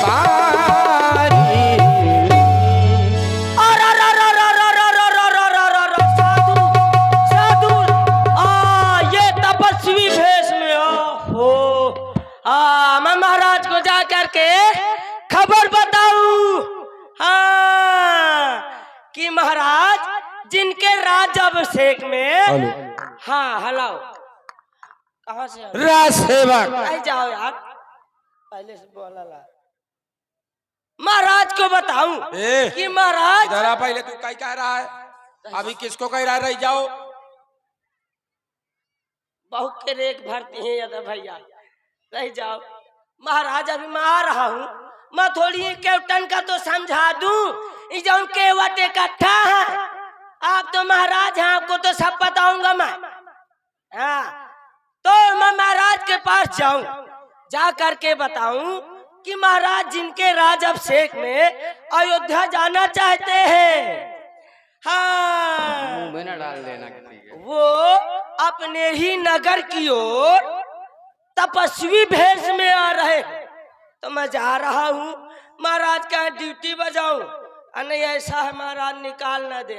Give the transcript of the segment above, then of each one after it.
सवारी। साधु ये तपस्वी भेष में हो। मैं महाराज को जा करके खबर बताऊं कि महाराज जिनके राज्याभिषेक में हलाओ कहाँ से राज सेवक आई जाओ यार, पहले से बोला ला। महाराज को बताऊं कि महाराज जरा पहले तू क्या कह रहा है, अभी किसको कह रहा है? रह जाओ, बहु के रेख भरती है यादव भैया, रह जाओ। महाराज अभी मैं आ रहा हूँ, मैं थोड़ी कैप्टन का तो समझा दूं। जो केवट इकट्ठा है, आप तो महाराज हैं, आपको तो सब बताऊंगा मैं। तो मैं महाराज के पास जाऊं, जा करके बताऊं कि महाराज जिनके राज्याभिषेक में अयोध्या जाना चाहते हैं, मुंह में न डाल देना वो अपने ही नगर की ओर तपस्वी भेष में आ रहे। तो मैं जा रहा हूँ, महाराज का ड्यूटी बजाऊं, नहीं ऐसा है महाराज निकाल ना दे।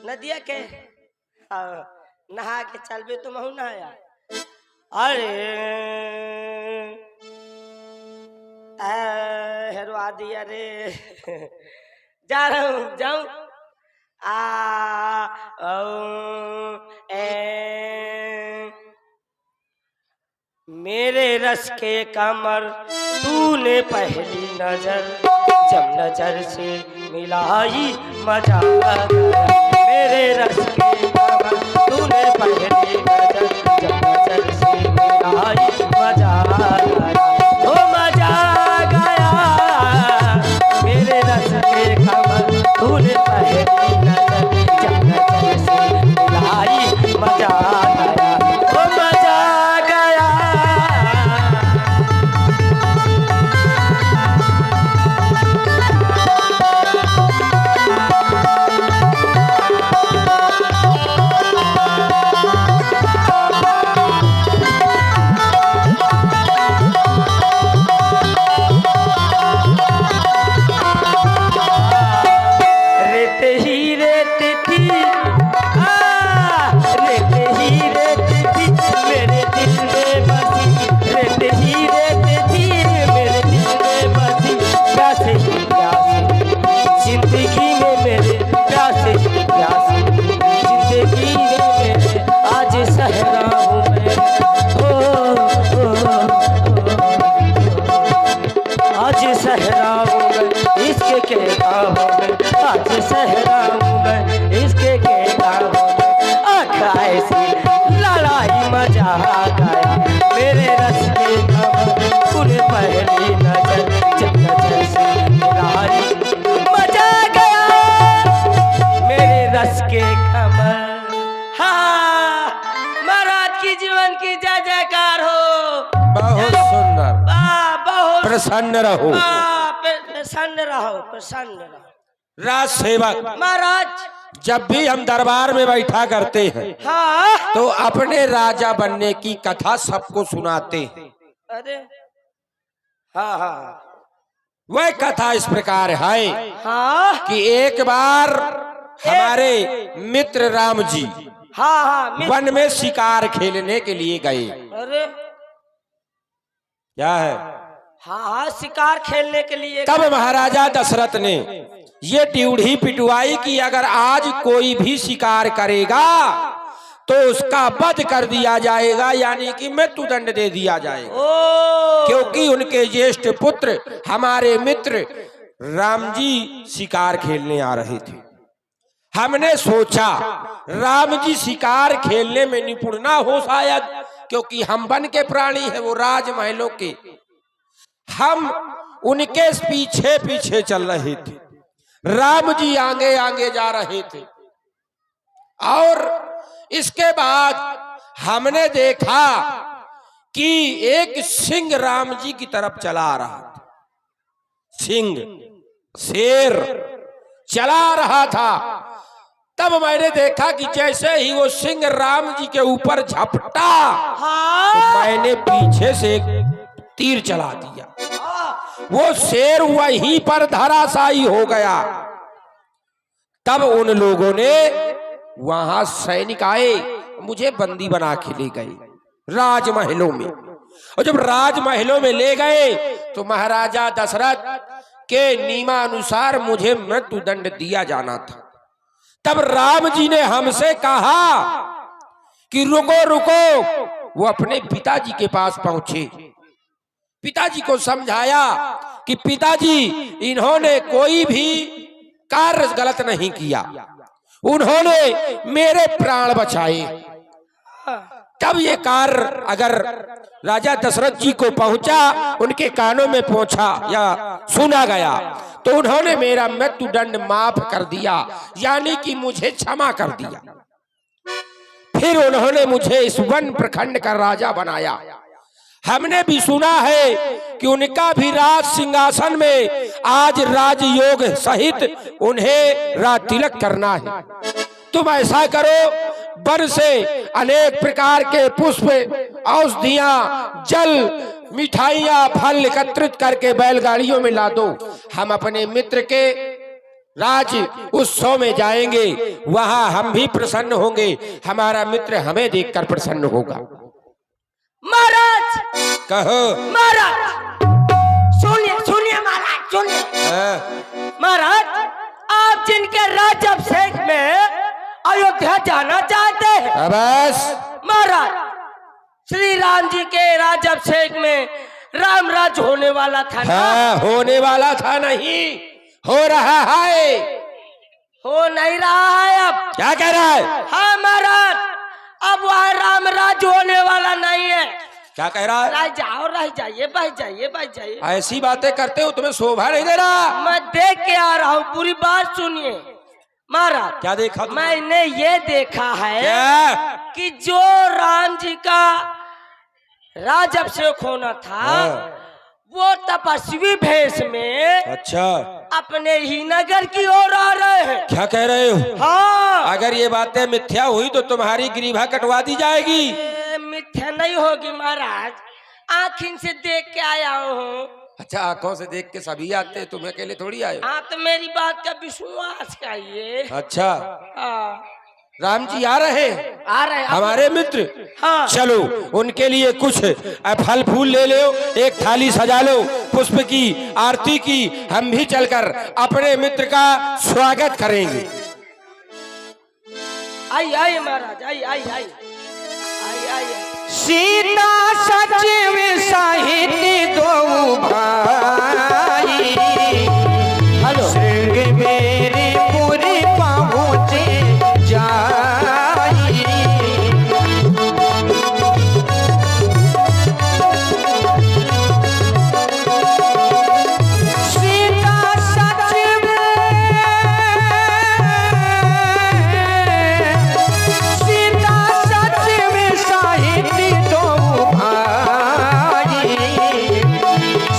नदिया के नहा के चलबे तुम हूं ना यार। अरे हेरवा दिया रे, जा रहा हूँ, जाऊं मेरे रस के कमर तूने पहली नजर जब नजर से मिलाई मजा आ गया। मेरे रस के कमर तूने पहली नजर जब नजर से मिलाई मजा आ गया, ओ मजा आ गया। मेरे रस के कमर तूने पहली नजर जब नजर से मिलाई मजा आ गया, ओ मजा आ गया। मेरे रस के कमर तूने पहली नजर जब नजर से मिलाई मजा गया। मेरे रस के कमर। महाराज की जीवन की जय जयकार हो। बहुत सुंदर, बहुत प्रसन्न रहो, प्रसन्न रहो, प्रसन्न रहो। राज सेवक महाराज जब भी हम दरबार में बैठा करते हैं तो अपने राजा बनने की कथा सबको सुनाते हैं। अरे वह कथा इस प्रकार है कि एक बार हमारे मित्र राम जी वन में शिकार खेलने के लिए गए। अरे क्या है? शिकार खेलने के लिए। तब महाराजा दशरथ ने ये ड्यूढ़ी पिटवाई कि अगर आज कोई भी शिकार करेगा तो उसका वध कर दिया जाएगा, यानी कि मृत्युदंड दे दिया जाएगा। क्योंकि उनके ज्येष्ठ पुत्र हमारे मित्र राम जी शिकार खेलने आ रहे थे। हमने सोचा राम जी शिकार खेलने में निपुण ना हो शायद, क्योंकि हम वन के प्राणी हैं, वो राजमहलों के। हम उनके पीछे पीछे चल रहे थे, राम जी आगे आगे जा रहे थे। और इसके बाद हमने देखा कि एक सिंह राम जी की तरफ चला रहा था। सिंह शेर चला रहा था। तब मैंने देखा कि जैसे ही वो सिंह राम जी के ऊपर झपटा, तो मैंने पीछे से एक तीर चला दिया। वो शेर वहीं पर धराशायी हो गया। तब उन लोगों ने, वहां सैनिक आए, मुझे बंदी बना के ले गए राजमहलों में। और जब राजमहलों में ले गए तो महाराजा दशरथ के नियमानुसार मुझे मृत्युदंड दिया जाना था। तब राम जी ने हमसे कहा कि रुको रुको। वो अपने पिताजी के पास पहुंचे, पिताजी को समझाया कि पिताजी, इन्होंने कोई भी कार्य गलत नहीं किया, उन्होंने मेरे प्राण बचाए। तब ये कार्य अगर राजा दशरथ जी को पहुंचा, उनके कानों में पहुंचा या सुना गया, तो उन्होंने मेरा मृत्युदंड माफ कर दिया, यानी कि मुझे क्षमा कर दिया। फिर उन्होंने मुझे इस वन प्रखंड का राजा बनाया। हमने भी सुना है कि उनका भी राज सिंहासन में आज राजयोग सहित उन्हें राज तिलक करना है। तुम ऐसा करो, वन से अनेक प्रकार के पुष्प, औषधियां, जल, मिठाइयां, फल एकत्रित करके बैलगाड़ियों में ला दो। हम अपने मित्र के राज उत्सव में जाएंगे, वहां हम भी प्रसन्न होंगे, हमारा मित्र हमें देखकर प्रसन्न होगा। महाराज, कहो। महाराज सुनिए, सुनिए महाराज, सुनिए। महाराज, आप जिनके राज्याभिषेक में अयोध्या जाना चाहते हैं, बस महाराज, श्री राम जी के राज्याभिषेक में राम राज होने वाला था ना? हाँ, होने वाला था नहीं, हो रहा है। हो नहीं रहा है अब? क्या कह रहा है? हाँ महाराज, अब वह राम राज होने वाला नहीं है। क्या कह रहा है? रह जाओ, रह जाइए, बच जाइए, बच जाइए। ऐसी बातें करते हो, तुम्हें शोभा नहीं दे रहा। मैं देख के आ रहा हूँ, पूरी बात सुनिए महाराज। क्या देखा तुमने? मैंने ये देखा है क्या? कि जो राम जी का राज्याभिषेक होना था, हाँ। वो तपस्वी भेष में अच्छा, अपने ही नगर की ओर आ रहे हैं। क्या कह रहे हो? हाँ, अगर ये बातें मिथ्या हुई तो तुम्हारी ग्रीवा कटवा दी जाएगी। मिथ्या नहीं होगी महाराज, आँखों से देख के आया हूँ। अच्छा, आंखों से देख के सभी आते हैं, तुम अकेले थोड़ी आए हो। हाँ, तो मेरी बात का विश्वास करिए। अच्छा, हाँ, राम जी आ रहे हैं, आ रहे हैं हमारे मित्र। हाँ, चलो, उनके लिए कुछ फल फूल ले लो, एक थाली सजा लो, पुष्प की आरती की, हम भी चलकर अपने मित्र का स्वागत करेंगे। आई आई महाराज, आई आई आई आई आई। सीता सचिव सहित दो भाई, हेलो, श्रृंगेरी पुरी पहुँचे जाई। सीता सचिव, सीता सचिव सहित दो भाई,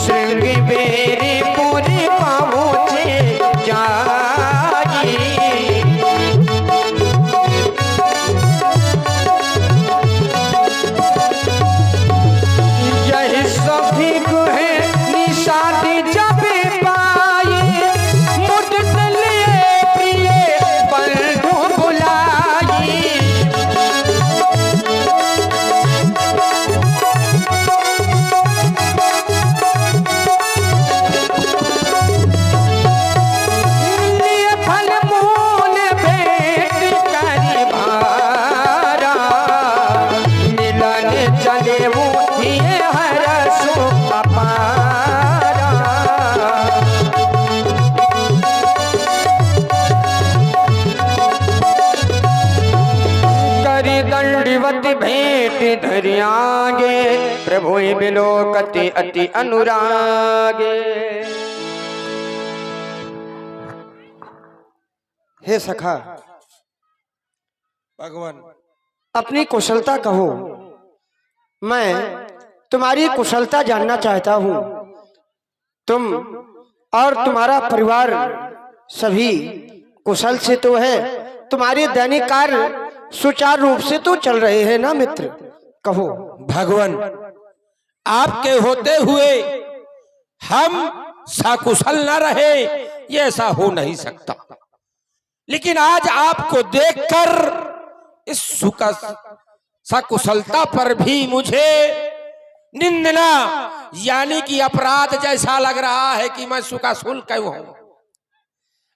श्रृंगेरी पुरी पहुँचे जाई। यही सभी है निशादी जब पाई, मुझ लिए प्रिय बंधु बुलाई। लिए फल मूल भेंट करी भारा, मिलन चले उठिए हरसो अपारा। करी दंडवत भेंट धरियागे, प्रभु बिलोकति अति अनुरागे। हे सखा, भगवान, अपनी कुशलता कहो। मैं तुम्हारी कुशलता जानना चाहता हूँ। तुम और तुम्हारा परिवार सभी कुशल से तो है, तुम्हारे दैनिक कार्य सुचारू रूप से तो चल रहे हैं ना मित्र? कहो। भगवान, आपके होते हुए हम सकुशल न रहे, ये ऐसा हो नहीं सकता। लेकिन आज आपको देखकर इस सकुशलता पर भी मुझे निंदना यानी कि अपराध जैसा लग रहा है कि मैं सुकाशुल क्यों हूं।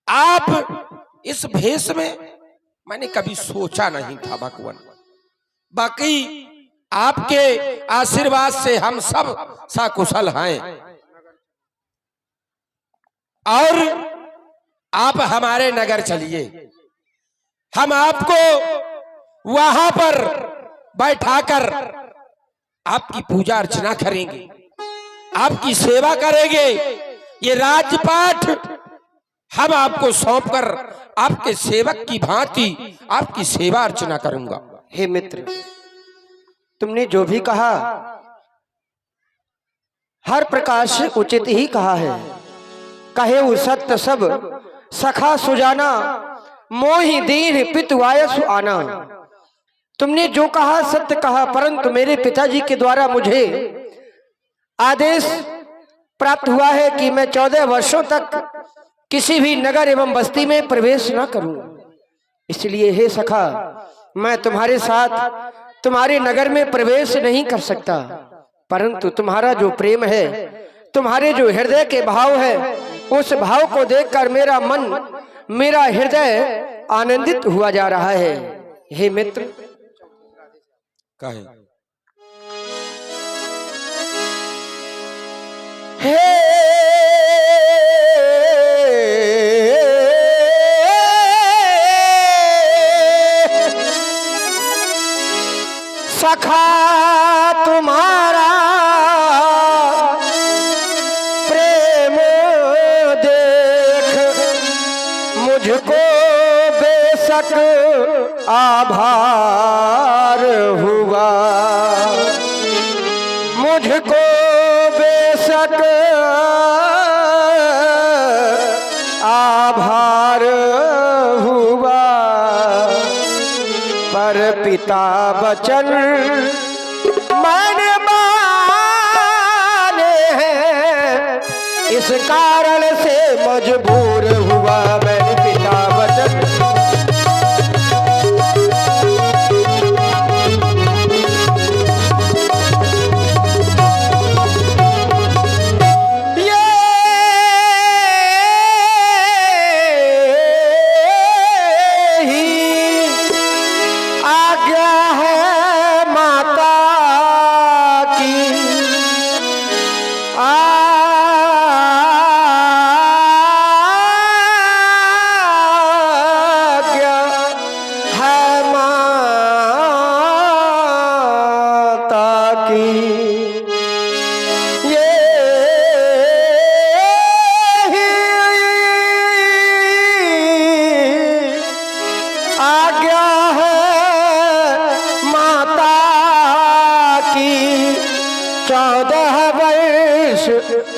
आप इस भेष में मैंने कभी सोचा नहीं था भगवान। बाकी आपके आशीर्वाद से हम सब सकुशल हैं और आप हमारे नगर चलिए, हम आपको वहां पर बैठाकर आपकी पूजा अर्चना करेंगे, आपकी सेवा करेंगे। ये राजपाट हम आपको सौंपकर आपके सेवक की भांति आपकी सेवा अर्चना करूंगा। हे मित्र, तुमने जो भी कहा हर प्रकार से उचित ही कहा है। कहे उ सत्य सब सखा सुजाना, मोहि दीन पितवायसु आना। तुमने जो कहा सत्य कहा, परंतु मेरे पिताजी के द्वारा मुझे आदेश प्राप्त हुआ है कि मैं 14 वर्षों तक किसी भी नगर एवं बस्ती में प्रवेश न करूं। इसलिए हे सखा, मैं तुम्हारे साथ तुम्हारे नगर में प्रवेश नहीं कर सकता, परंतु तुम्हारा जो प्रेम है, तुम्हारे जो हृदय के भाव है, उस भाव को देखकर मेरा मन, मेरा हृदय आनंदित हुआ जा रहा है। हे मित्र, कहे हे सखा तुम्हारा प्रेम देख मुझको बेशक आभार हुआ, मुझको बेशक आभार हुआ, पर पिता वचन मैंने माने हैं, इस कारण से मजबूर हुआ मैं पिता वचन।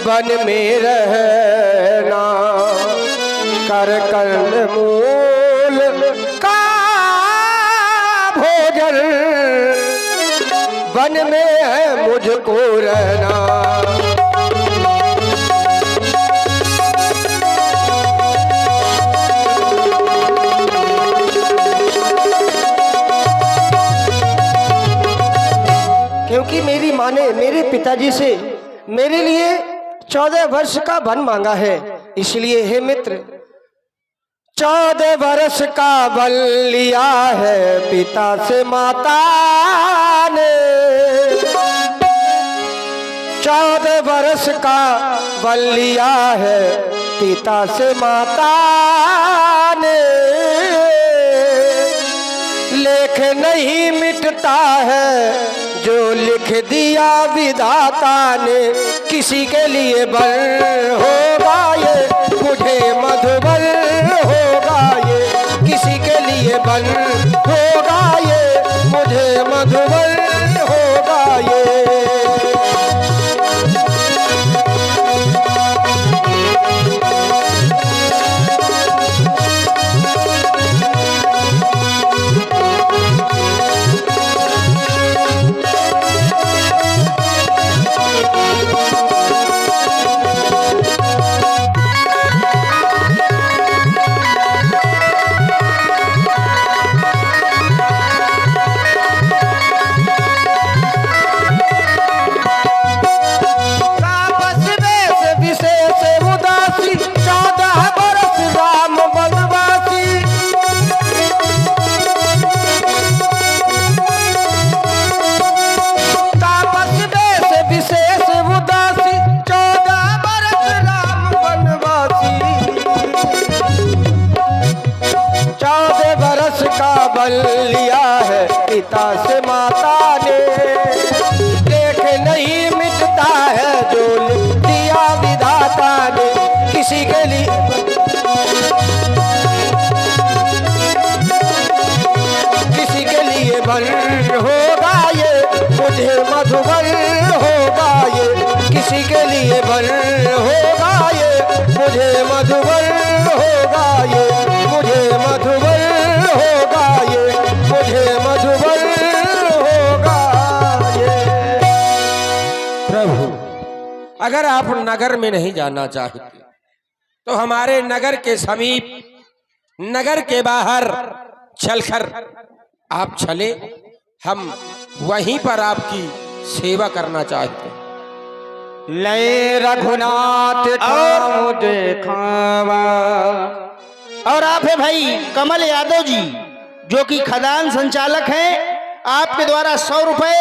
वन में रहना कर कर्ण मूल का भोजन, वन में है मुझको रहना। क्योंकि मेरी माँ ने मेरे पिताजी से मेरे लिए 14 वर्ष का वन मांगा है, इसलिए हे मित्र 14 वर्ष का वन लिया है पिता से माता ने, 14 वर्ष का वन लिया है पिता से माता ने। लेख नहीं मिटता है जो लिख दिया विधाता ने, किसी के लिए बल होगा ये मुझे मधुबल होगा ये, किसी के लिए बल होगा ये मुझे मधुबल होगा ये। बल लिया है पिता से माता ने, देख नहीं मिटता है जो लिख दिया विधाता ने। किसी के लिए बल होगा ये, मुझे मधुबल होगा ये। किसी के लिए बल होगा ये, मुझे मधुबल होगा ये। मुझे मधुबल होगा ये, मुझे मधुबल होगा ये। प्रभु, अगर आप नगर में नहीं जाना चाहते तो हमारे नगर के समीप, नगर के बाहर चलकर आप चले, हम वहीं पर आपकी सेवा करना चाहते हैं। लय रघुनाथ ठाम देखावा। और आप है भाई कमल यादव जी, जो कि खदान संचालक हैं। आपके द्वारा 100 रुपए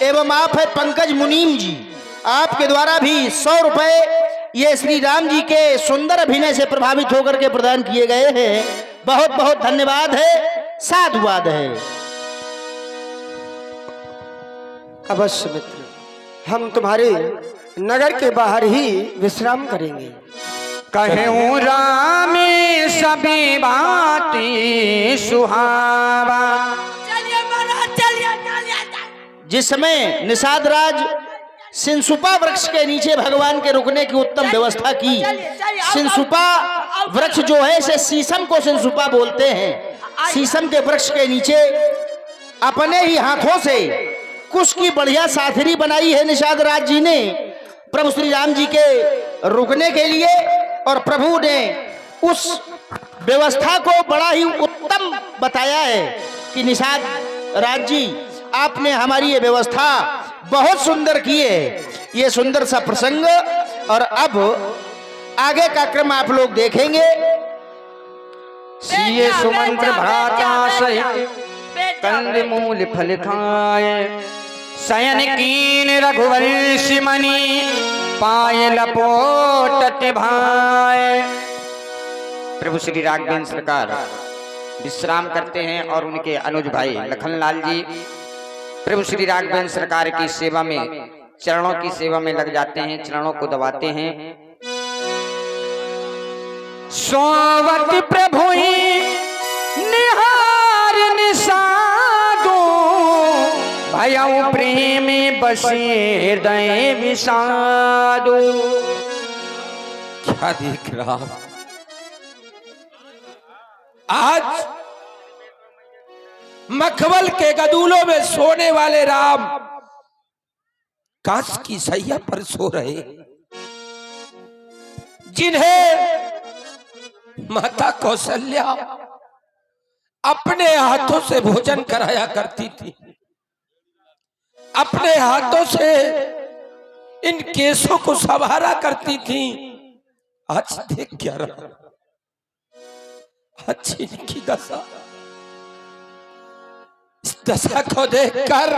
एवं आप है पंकज मुनीम जी, आपके द्वारा भी 100 रुपए ये श्री राम जी के सुंदर अभिनय से प्रभावित होकर के प्रदान किए गए हैं। बहुत बहुत धन्यवाद है, साधुवाद है। अवश्य मित्र, हम तुम्हारे नगर के बाहर ही विश्राम करेंगे। कहूँ राम सभी बातें सुहावा। जिस समय निषाद राज सिंसुपा वृक्ष के नीचे भगवान के रुकने की उत्तम व्यवस्था की। सिंसुपा वृक्ष जो है इसे शीशम को सिंसुपा बोलते हैं। शीशम के वृक्ष के नीचे अपने ही हाथों से कुश की बढ़िया साथरी बनाई है निषाद राज जी ने प्रभु श्री राम जी के रुकने के लिए। और प्रभु ने उस व्यवस्था को बड़ा ही उत्तम बताया है कि निषाद राज जी, आपने हमारी ये व्यवस्था बहुत सुंदर की है। ये सुंदर सा प्रसंग। और अब आगे का क्रम आप लोग देखेंगे। सिए सुमंत्र भ्राता सहित कंद मूल फल खाए, शयन कीन रघुवंशी मणि पाए लपोटत भाए। प्रभु श्री राघवेंद्र सरकार विश्राम करते हैं और उनके अनुज भाई लखनलाल जी प्रभु श्री राघवेंद्र सरकार की सेवा में, चरणों की सेवा में लग जाते हैं, चरणों को दबाते हैं। सोवत प्रभु निहार निसादो, भयउ प्रेम बसे दय विषादो। क्या देख रहा हूं? आज मखमल के गदूलों में सोने वाले राम कांच की सैया पर सो रहे, जिन्हें माता कौशल्या अपने हाथों से भोजन कराया करती थी, अपने हाथों से इन केसों को संवारा करती थी। आज देख क्या रहा, आज इनकी दशा, इस दशा को देखकर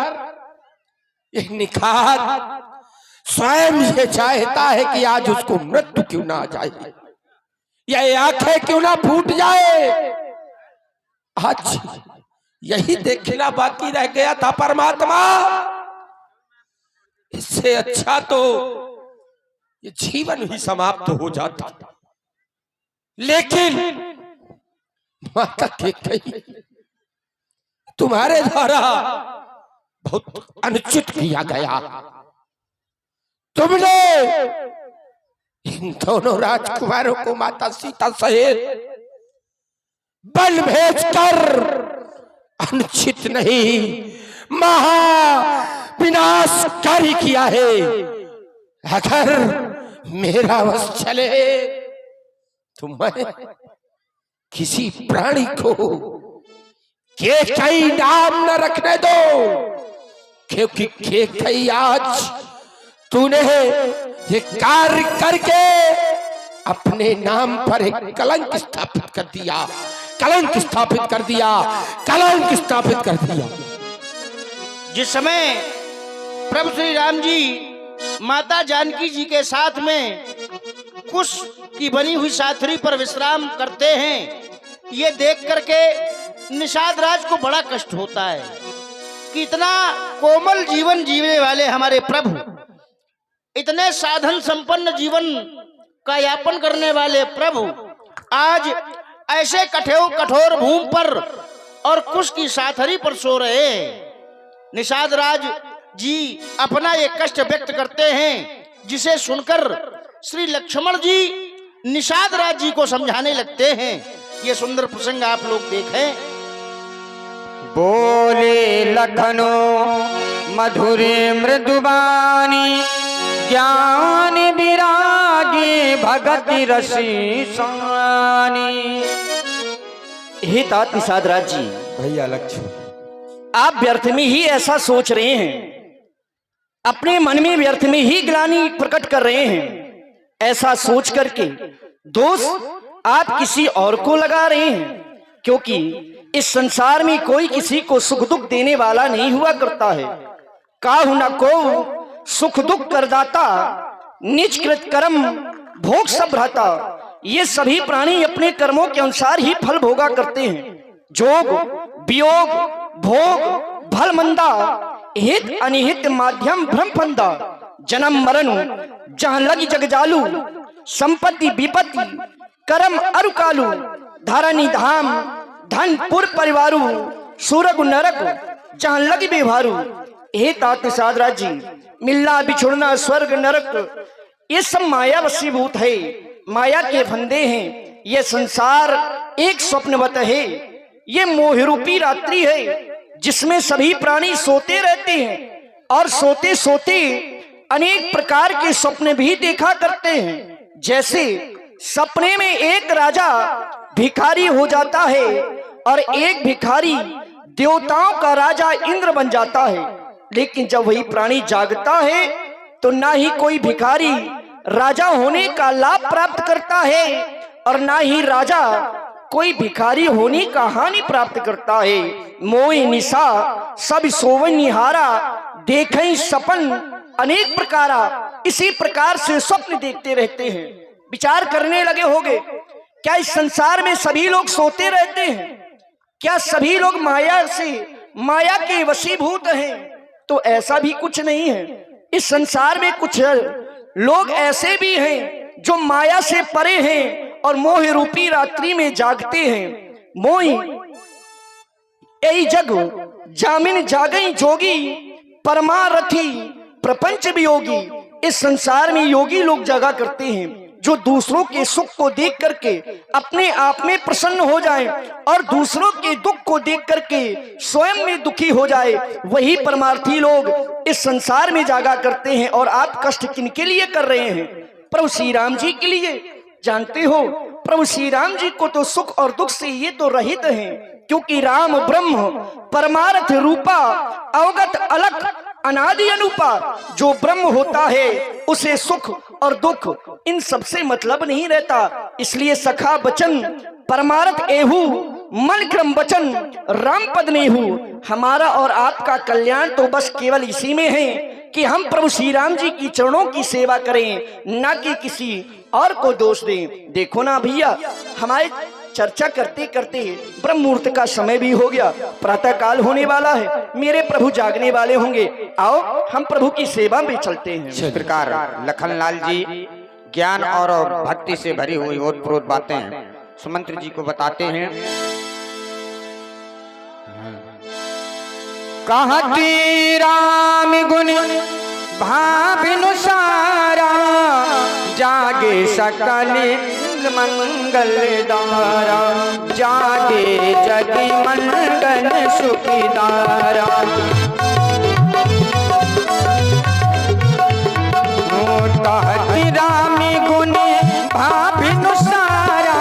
एक निखार स्वयं ये चाहता है कि आज उसको मृत्यु क्यों ना आ जाए, या आंखें क्यों ना फूट जाए। आज यही देखना बाकी रह गया था परमात्मा। इससे अच्छा तो ये जीवन ही समाप्त हो जाता, लेकिन माता के कही तुम्हारे द्वारा बहुत अनुचित किया गया। तुमने इन दोनों राजकुमारों को माता सीता सहित बल भेजकर अनुचित नहीं, महा विनाशकारी किया है। अगर मेरा वश चले तो मैं किसी प्राणी को केकई नाम न रखने दो, क्योंकि केकई आज तूने ये कार्य करके अपने नाम पर एक कलंक स्थापित कर दिया, कलंक स्थापित कर दिया, कलंक स्थापित कर दिया। जिस समय प्रभु श्री राम जी माता जानकी जी के साथ में कुश की बनी हुई साथरी पर विश्राम करते हैं, ये देख करके निषाद राज को बड़ा कष्ट होता है कि इतना कोमल जीवन जीने वाले हमारे प्रभु, इतने साधन संपन्न जीवन का यापन करने वाले प्रभु आज ऐसे कठोर भूमि पर और कुश की साथरी पर सो रहे हैं। निषाद राज जी अपना ये कष्ट व्यक्त करते हैं, जिसे सुनकर श्री लक्ष्मण जी निषाद राज जी को समझाने लगते हैं। ये सुंदर प्रसंग आप लोग देखें। बोले लखनो मधुर मृदुबानी, ज्ञान विरागी भगति रसी सानी। हे तात निषाद राज जी, भैया लक्ष्मण, आप व्यर्थ में ही ऐसा सोच रहे हैं, अपने मन में व्यर्थ में ही ग्लानि प्रकट कर रहे हैं। ऐसा सोच करके दोष आप किसी और को लगा रहे हैं, क्योंकि इस संसार में कोई किसी को सुख दुख देने वाला नहीं हुआ करता है। काहु न को सुख दुख करदाता, निज कृत कर्म भोग सब भ्राता। ये सभी प्राणी अपने कर्मों के अनुसार ही फल भोगा करते हैं। जोग वियोग भोग भल मंदा, हित अनिहित माध्यम भ्रम फंदा। जन्म मरण जहां लगी जग जालू, संपत्ति विपत्ति कर्म अरु कालू। धरनी धाम धन पुर परिवारू, सूरग नरक जहां लगी बेभारू। हे तात निषाद राज जी, मिलना बिछुड़ना स्वर्ग नरक ये सब माया वशीभूत है, माया के फंदे हैं। ये संसार एक स्वप्नवत है, ये मोहरूपी रात्रि है जिसमें सभी प्राणी सोते रहते हैं और सोते सोते अनेक प्रकार के स्वप्न भी देखा करते हैं। जैसे सपने में एक राजा भिखारी हो जाता है और एक भिखारी देवताओं का राजा इंद्र बन जाता है। लेकिन जब वही प्राणी जागता है तो ना ही कोई भिखारी राजा होने का लाभ प्राप्त करता है और ना ही राजा कोई भिखारी होने का हानि प्राप्त करता है। मोहि निशा सब सोवन निहारा, देखें सपन अनेक प्रकारा। इसी प्रकार से स्वप्न देखते रहते हैं। विचार करने लगे होंगे, क्या इस संसार में सभी लोग सोते रहते हैं? क्या सभी लोग माया के वशीभूत हैं? तो ऐसा भी कुछ नहीं है। इस संसार में कुछ लोग ऐसे भी हैं जो माया से परे हैं और मोह रूपी रात्रि में जागते हैं। मोहि यही जग जामिन जागई जोगी, परमारथी प्रपंच वियोगी। इस संसार में योगी लोग जागा करते हैं जो दूसरों के सुख को देख करके अपने आप में प्रसन्न हो जाए और दूसरों के दुख को देख करके स्वयं में दुखी हो जाए। वही परमार्थी लोग इस संसार में जागा करते हैं। और आप कष्ट किनके लिए कर रहे हैं? प्रभु श्री राम जी के लिए। जानते हो, प्रभु श्री राम जी को तो सुख और दुख से ये तो रहित हैं, क्योंकि राम ब्रह्म परमार्थ रूपा, अवगत अलग अनादि अनुपा। जो ब्रह्म होता है उसे सुख और दुख इन सबसे मतलब नहीं रहता। इसलिए सखा बचन परमार्थ एहू, मन क्रम वचन राम पद नेहू। हमारा और आपका कल्याण तो बस केवल इसी में है कि हम प्रभु श्री राम जी की चरणों की सेवा करें, ना कि किसी और को दोष दें। देखो ना भैया, हमारे चर्चा करते करते ब्रह्म मुहूर्त का समय भी हो गया, प्रातः काल होने वाला है, मेरे प्रभु जागने वाले होंगे। आओ हम प्रभु की सेवा में चलते हैं। इस प्रकार लखनलाल जी ज्ञान और भक्ति से भरी हुई ओतप्रोत बातें सुमंत्र जी को बताते हैं। कहती राम गुण भाविनु सारा, जागे सकल मंगल दारा। जागे जगी मंगल सुखी दारा। कहती राम गुण भाविनु सारा,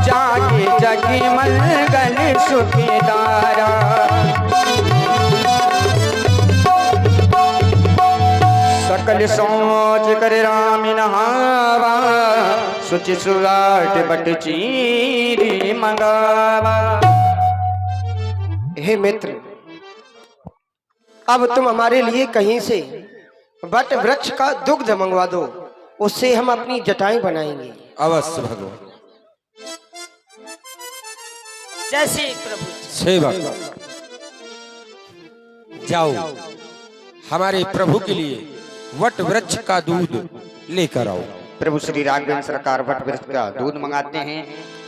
जागे जगी मंगल सुखी दारा। सकल सोच कर राम नहावा, सुचि सुराट बट चीरी मंगावा। हे मित्र, अब तुम हमारे लिए कहीं से बट वृक्ष का दुग्ध मंगवा दो, उससे हम अपनी जटाएं बनाएंगे। अवश्य भगवान। जैसे प्रभु। सेवक जाओ, हमारे प्रभु के लिए वट वृक्ष का दूध लेकर आओ। प्रभु श्री राघवेंद्र सरकार वट वृक्ष का दूध मंगाते हैं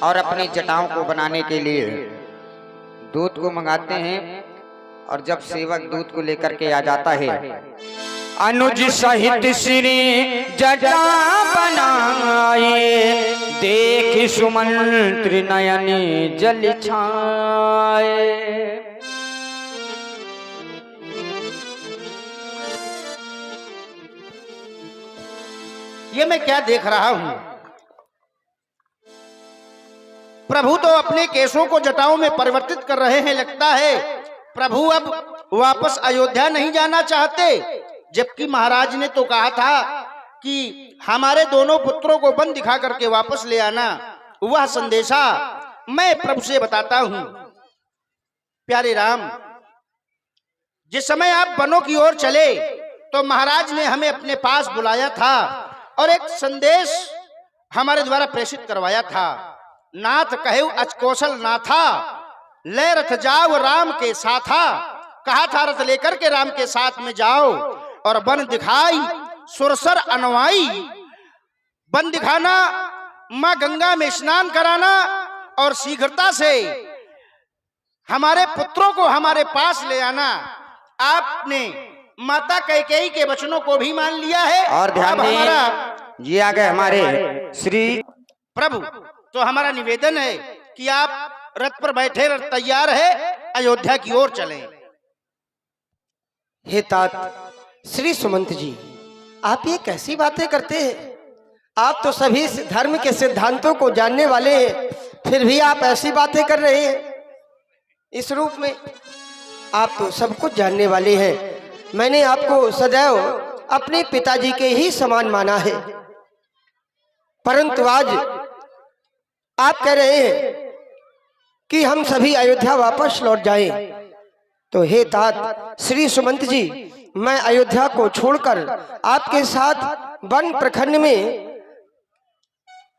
और अपनी जटाओं को बनाने के लिए दूध को मंगाते हैं। और जब सेवक दूध को लेकर के आ जाता है, अनुज सहित श्री जटा बनाए, देख सुमंत्र नयन जल छाए। ये मैं क्या देख रहा हूं? प्रभु तो अपने केशों को जटाओं में परिवर्तित कर रहे हैं। लगता है प्रभु अब वापस अयोध्या नहीं जाना चाहते, जबकि महाराज ने तो कहा था कि हमारे दोनों पुत्रों को वन दिखा करके वापस ले आना। वह संदेशा मैं प्रभु से बताता हूं। प्यारे राम, जिस समय आप वनों की ओर चले तो महाराज ने हमें अपने पास बुलाया था और एक संदेश हमारे द्वारा प्रेषित करवाया था। नाथ कहेउ अचकौशल नाथा, ले रथ जाओ राम के साथा। कहा था रथ लेकर के राम के साथ में जाओ और वन दिखाई सुरसर अनवाई। वन दिखाना, माँ गंगा में स्नान कराना और शीघ्रता से हमारे पुत्रों को हमारे पास ले आना। आपने माता कैकेयी के वचनों को भी मान लिया है। और ध्यान अब हमारा ये आ गए हमारे श्री प्रभु। तो हमारा निवेदन है कि आप रथ पर बैठे तैयार है, अयोध्या की ओर चलें। हे तात श्री सुमंत जी, आप ये कैसी बातें करते हैं? आप तो सभी धर्म के सिद्धांतों को जानने वाले हैं, फिर भी आप ऐसी बातें कर रहे हैं इस रूप में। आप तो सब कुछ जानने वाले हैं। मैंने आपको सदैव अपने पिताजी के ही समान माना है, परंतु आज आप कह रहे हैं कि हम सभी अयोध्या वापस लौट जाएं। तो हे तात श्री सुमंत जी, मैं अयोध्या को छोड़कर आपके साथ वन प्रखंड में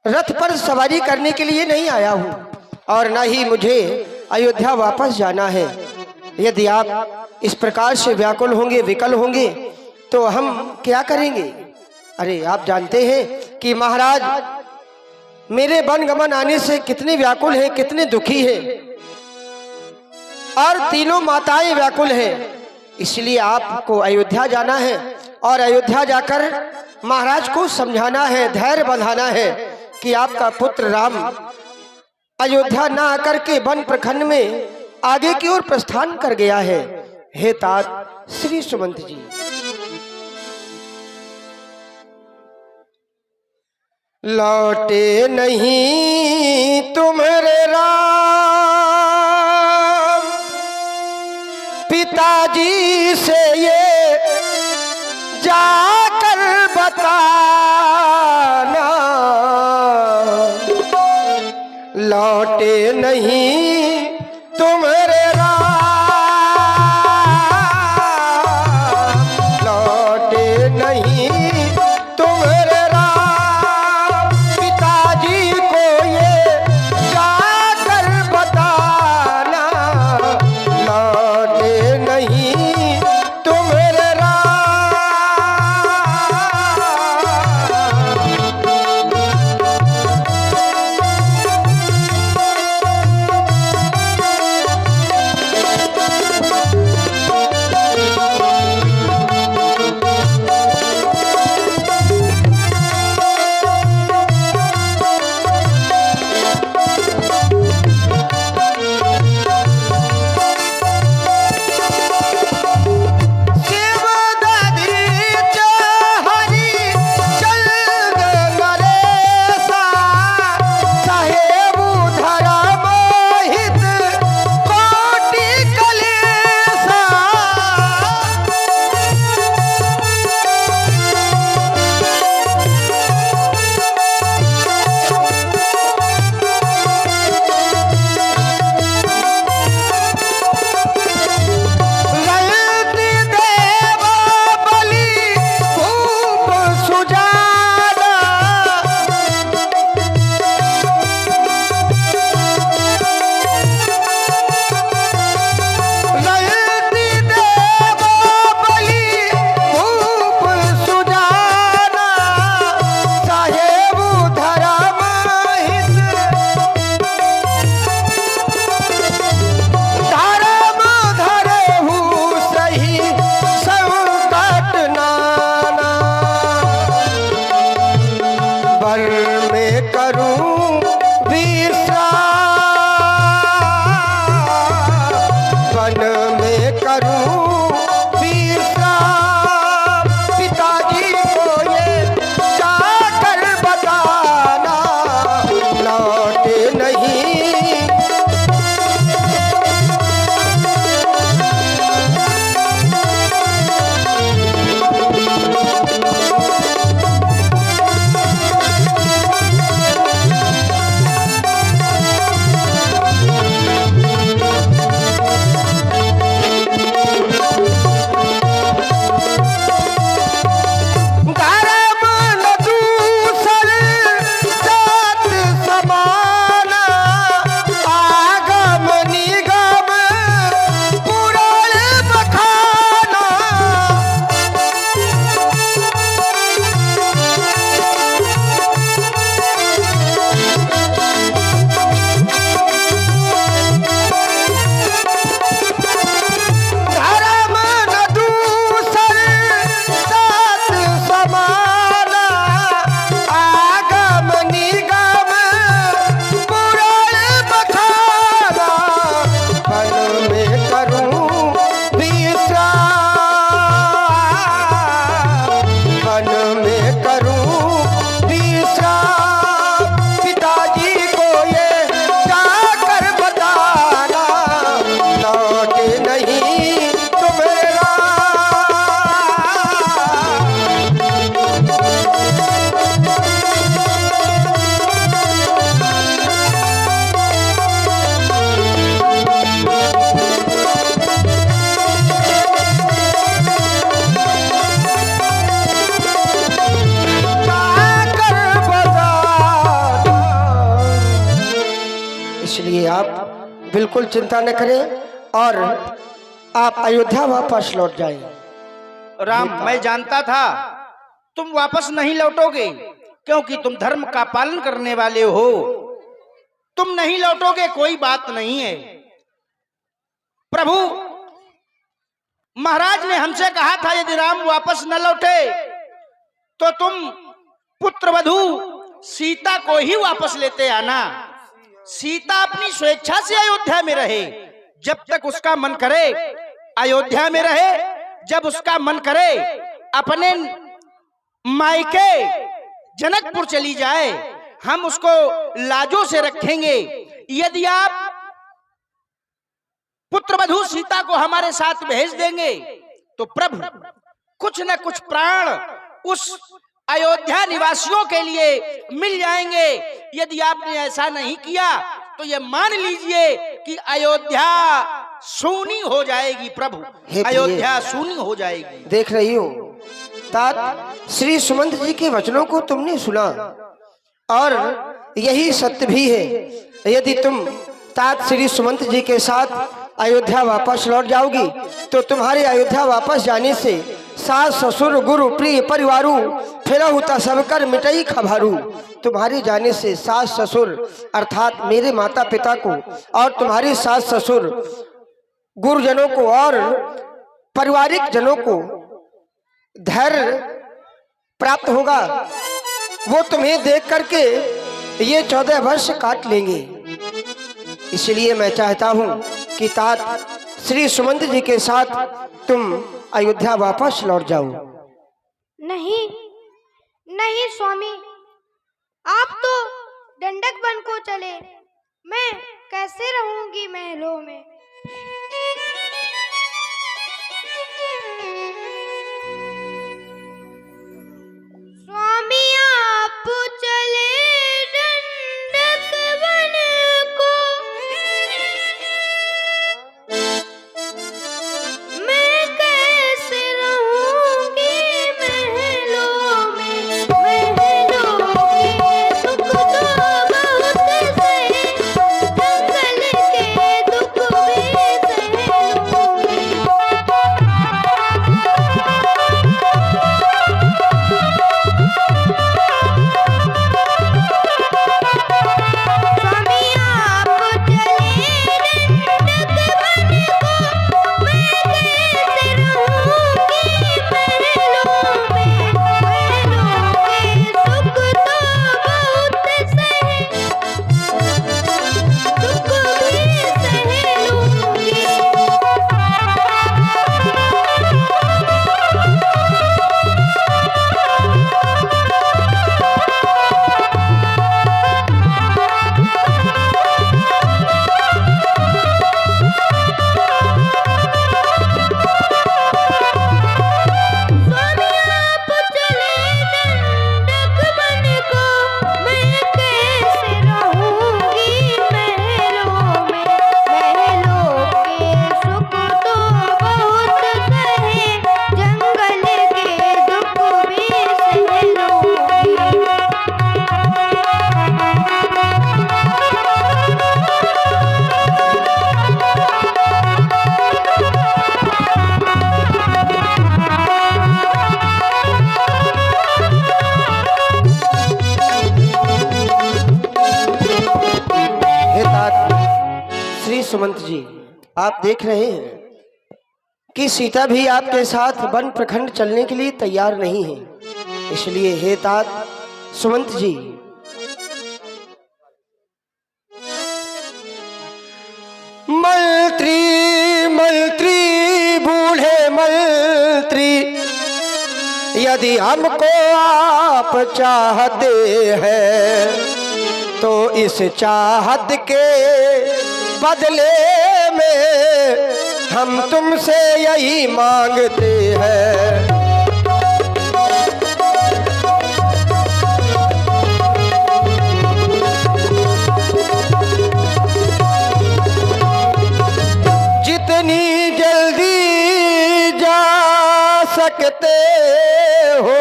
रथ पर सवारी करने के लिए नहीं आया हूं और न ही मुझे अयोध्या वापस जाना है। यदि आप इस प्रकार से व्याकुल होंगे, विकल होंगे, तो हम क्या करेंगे? अरे आप जानते हैं कि महाराज मेरे वन गमन आने से कितने व्याकुल हैं, कितने दुखी हैं, और तीनों माताएं व्याकुल हैं। इसलिए आपको अयोध्या जाना है और अयोध्या जाकर महाराज को समझाना है, धैर्य बंधाना है कि आपका पुत्र राम अयोध्या ना आकर के वन प्रखंड में आगे की ओर प्रस्थान कर गया है। हे तात श्री सुमंत जी, लौटे नहीं तुम्हारे राम, पिताजी से ये जाकर बताना। लौटे नहीं तुम्हारे राम, लौटे नहीं तुम्हारे राम, पिताजी को ये बिल्कुल चिंता न करें और आप अयोध्या वापस लौट जाएं। राम, मैं जानता था तुम वापस नहीं लौटोगे, क्योंकि तुम धर्म का पालन करने वाले हो। तुम नहीं लौटोगे कोई बात नहीं है। प्रभु महाराज ने हमसे कहा था यदि राम वापस न लौटे तो तुम पुत्रवधू सीता को ही वापस लेते आना। सीता अपनी स्वेच्छा से अयोध्या में रहे, जब तक उसका मन करे अयोध्या में रहे, जब उसका मन करे अपने मायके जनकपुर चली जाए, हम उसको लाजों से रखेंगे। यदि आप पुत्रवधू सीता को हमारे साथ भेज देंगे तो प्रभु कुछ न कुछ प्राण उस अयोध्या निवासियों के लिए मिल जाएंगे। यदि आपने ऐसा नहीं किया तो ये मान लीजिए कि अयोध्या सूनी हो जाएगी। प्रभु, अयोध्या सूनी हो जाएगी। देख रही हो तात, श्री सुमंत जी के वचनों को तुमने सुना और यही सत्य भी है। यदि तुम तात श्री सुमंत जी के साथ अयोध्या वापस लौट जाओगी तो तुम्हारे अयोध्या वापस जाने से सास ससुर गुरु प्रिय परिवारू फिर होता सब कर मिटई खबारू। तुम्हारे जाने से सास ससुर अर्थात मेरे माता पिता को और तुम्हारे सास ससुर गुरुजनों को और पारिवारिक जनों को धैर्य प्राप्त होगा। वो तुम्हें देख करके ये 14 वर्ष काट लेंगे। इसलिए मैं चाहता हूँ कि तात श्री सुमंत जी के साथ तुम अयोध्या वापस लौट जाओ। नहीं नहीं स्वामी, आप तो दंडक बन को चले, मैं कैसे रहूंगी महलों में। स्वामी आप चले दंडक बन को, मैं कैसे रहूंगी महलों में। महलों के सुख तो बहुत सहे, जंगल के दुख भी सहे लूंगी। स्वामी आप चले दंडक बन को, मैं कैसे रहूंगी महलों में। महलों के सुख तो बहुत सहे, दुख भी सहे लूंगी। स्वामी आप चले दंडक बन को, मैं कैसे रहूंगी महलों में। महलों के सुख तो बहुत सहे, जंगल के दुख भी सहे लूंगी। हे तात श्री सुमंत जी, आप देख रहे हैं कि सीता भी आपके साथ वन प्रखंड चलने के लिए तैयार नहीं है। इसलिए हे तात सुमंत जी, मंत्री मंत्री बूढ़े मंत्री, यदि हमको आप चाहते हैं तो इस चाहत के बदले में हम तुमसे यही मांगते हैं। जितनी जल्दी जा सकते हो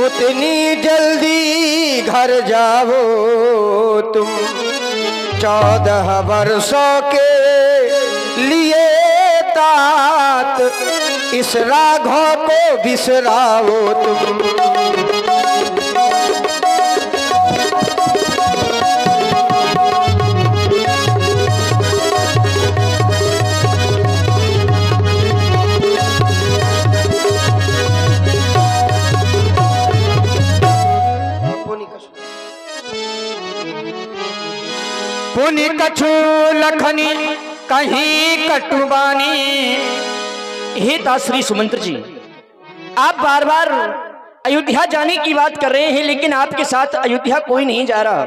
उतनी जल्दी घर जाओ तुम। 14 वर्षों के लिए तात इस राघव को बिसराओ तुम। पुनि कछु लखनी कहीं कटुबानी। हे दासरी सुमंत्र जी, आप बार बार अयोध्या जाने की बात कर रहे हैं, लेकिन आपके साथ अयोध्या कोई नहीं जा रहा।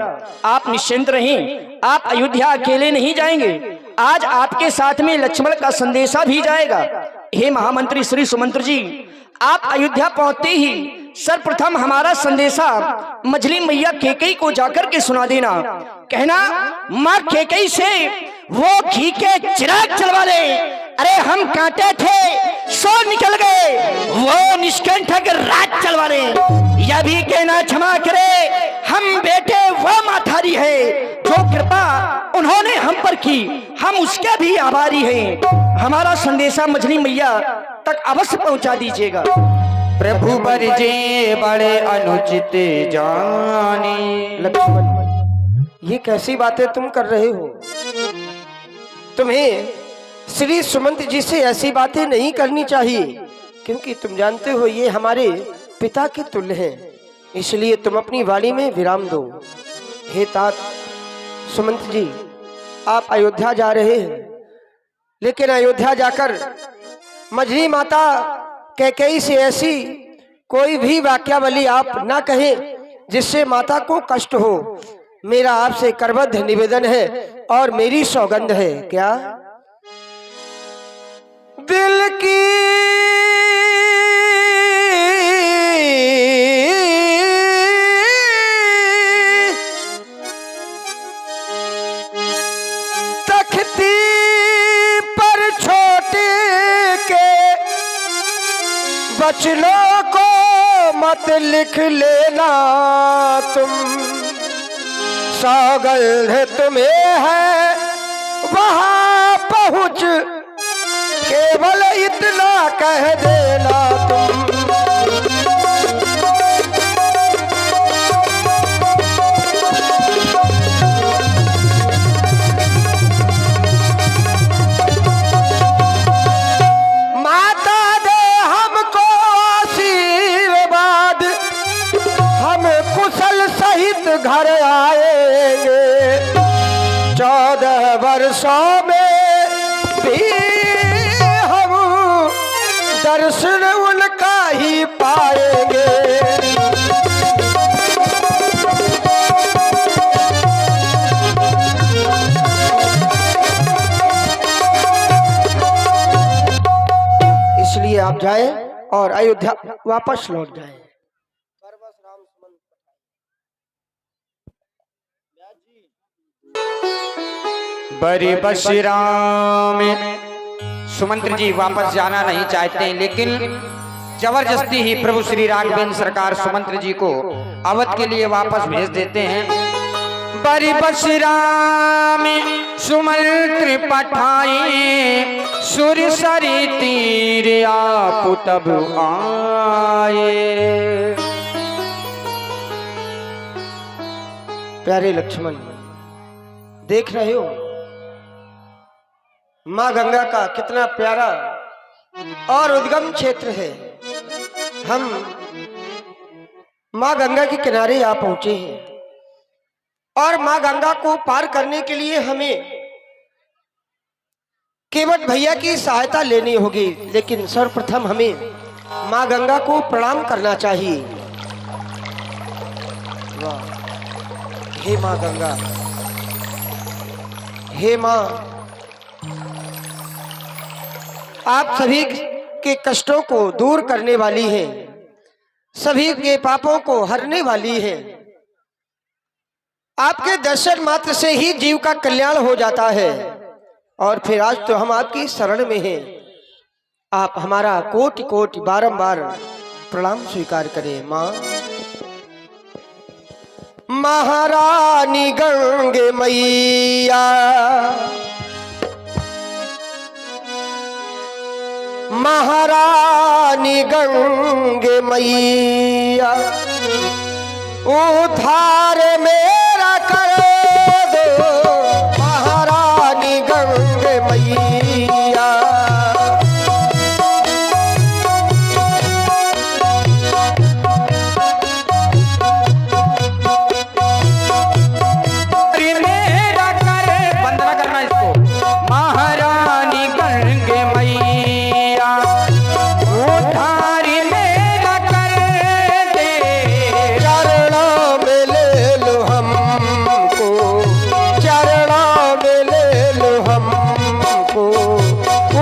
आप निश्चिंत रहें, आप अयोध्या अकेले नहीं जाएंगे। आज आपके साथ में लक्ष्मण का संदेशा भी जाएगा। हे महामंत्री श्री सुमंत्र जी, आप अयोध्या पहुंचते ही सर्वप्रथम हमारा संदेशा मझली मैया केकई को जाकर के सुना देना। कहना, माँ केकई से वो घी के चिराग चलवा ले। अरे हम कांटे थे सो निकल गए, वो निष्कंठक राज चलवा ले। यह भी कहना क्षमा करे, हम बेटे वो माथारी है जो कृपा उन्होंने हम पर की, हम उसके भी आभारी हैं। हमारा संदेशा मझली मैया तक अवश्य पहुंचा दीजिएगा। प्रभु बरजे बड़े अनुचित जानी। लक्ष्मण, ये कैसी बातें तुम कर रहे हो? तुम्हें श्री सुमंत जी से ऐसी बातें नहीं करनी चाहिए, क्योंकि तुम जानते हो ये हमारे पिता के तुल्य हैं। इसलिए तुम अपनी वाणी में विराम दो। हे तात सुमंत जी, आप अयोध्या जा रहे हैं, लेकिन अयोध्या जाकर मझली माता कैकेयी से ऐसी कोई भी वाक्यावली आप ना कहें जिससे माता को कष्ट हो। मेरा आपसे करबद्ध निवेदन है और मेरी सौगंध है। क्या दिल की तख्ती पर छोटे के बचनों को मत लिख लेना तुम। सौगंध तुम्हें है वहां पहुंच, केवल इतना कह देना तुम। माता दे हमको आशीर्वाद, हम कुशल सहित घर आएंगे। 14 वर्षों में भी हम दर्शन उनका ही पाएंगे। इसलिए आप जाएं और अयोध्या वापस लौट जाएं। बड़ी बशिराम सुमंत्र जी वापस जाना नहीं चाहते हैं, लेकिन जबरदस्ती ही प्रभु श्री राघवेंद्र सरकार सुमंत्र जी को अवध के लिए वापस भेज देते हैं। बड़ी बशिराम सुमंत्र पठाए, सुरसरी तीर आप तब आए। प्यारे लक्ष्मण, देख रहे हो माँ गंगा का कितना प्यारा और उद्गम क्षेत्र है। हम माँ गंगा के किनारे आ पहुंचे हैं और माँ गंगा को पार करने के लिए हमें केवट भैया की सहायता लेनी होगी। लेकिन सर्वप्रथम हमें माँ गंगा को प्रणाम करना चाहिए। वाह, हे माँ गंगा, हे माँ, आप सभी के कष्टों को दूर करने वाली हैं, सभी के पापों को हरने वाली हैं। आपके दर्शन मात्र से ही जीव का कल्याण हो जाता है और फिर आज तो हम आपकी शरण में हैं। आप हमारा कोटि कोटि बारंबार प्रणाम स्वीकार करें। माँ महारानी गंगे मैया, महारानी गंगे मैया, उद्धार मेरा कर दो महारानी गंगे मैया। मेरा कर, वंदना करना इसको, महारानी गंगे मैया, उद्धार मेरा कर दे। चरणों में ले लो हमको, चरणों में ले लो हमको,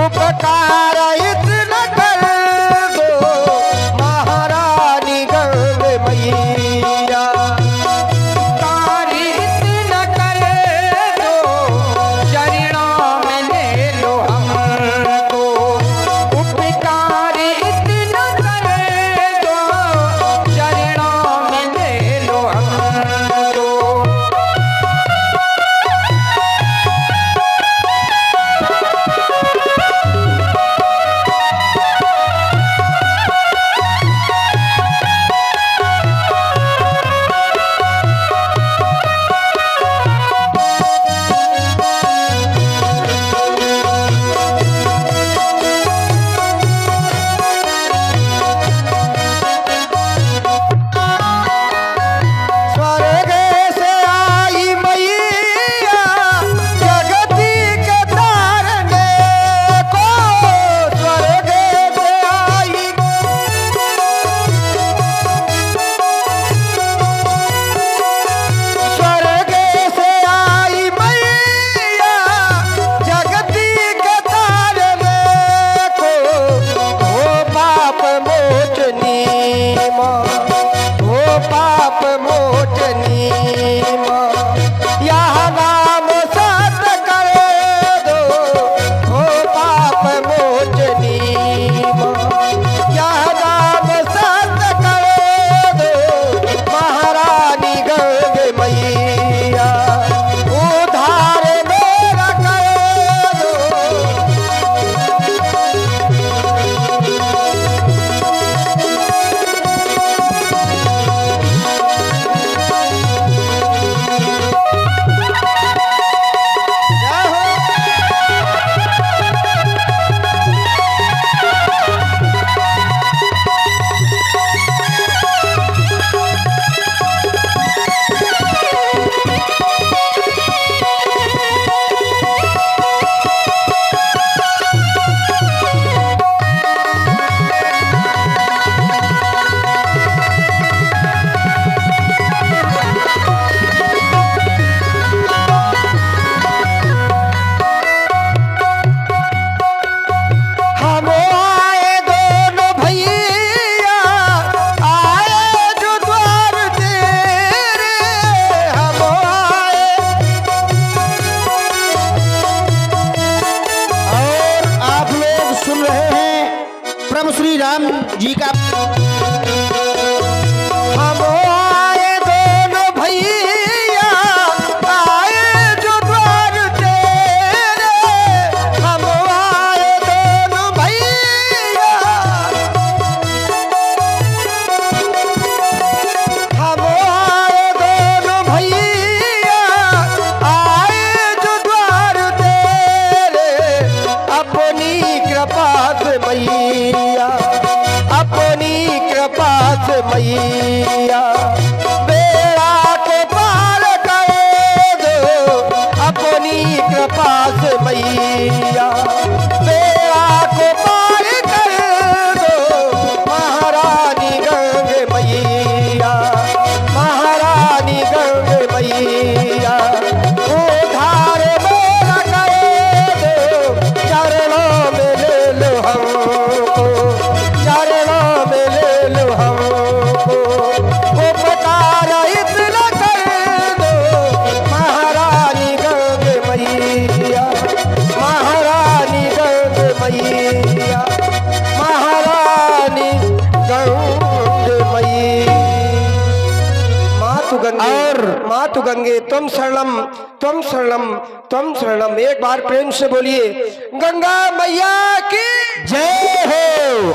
उपकार इतना कर दो महारानी गंगे मैया। तारीफ न करे दो, चरणों में ले लो हमको, उपकार इतना करे दो, चरणों में ले लो हमको। स्वर्ग से आई मैया जगती के तारने को, स्वर्ग से आई, स्वर्ग से आई मैया जगती के तारने को, हो पाप मोचनी माँ, हो पाप मोचनी माँ, यह नाम सत कर दो, हो पाप मोचनी माँ, यह नाम सत कर दो महारानी गंगे मैया, उद्धार मेरा कर दो। हम आए दोनों भैया, आए जो द्वार तेरे, हम आए। और आप लोग सुन रहे हैं प्रभु श्री राम जी का हम आए दोनों भैया, आए जो द्वार तेरे, हम आए दोनों भैया, हम आए दोनों भैया, आए जो द्वार तेरे, अपनी कृपा से मैया, अपनी गंगे और मातु गंगे त्वम शरणम त्वम शरणम त्वम शरणम। एक बार प्रेम से बोलिए गंगा मैया की जय हो।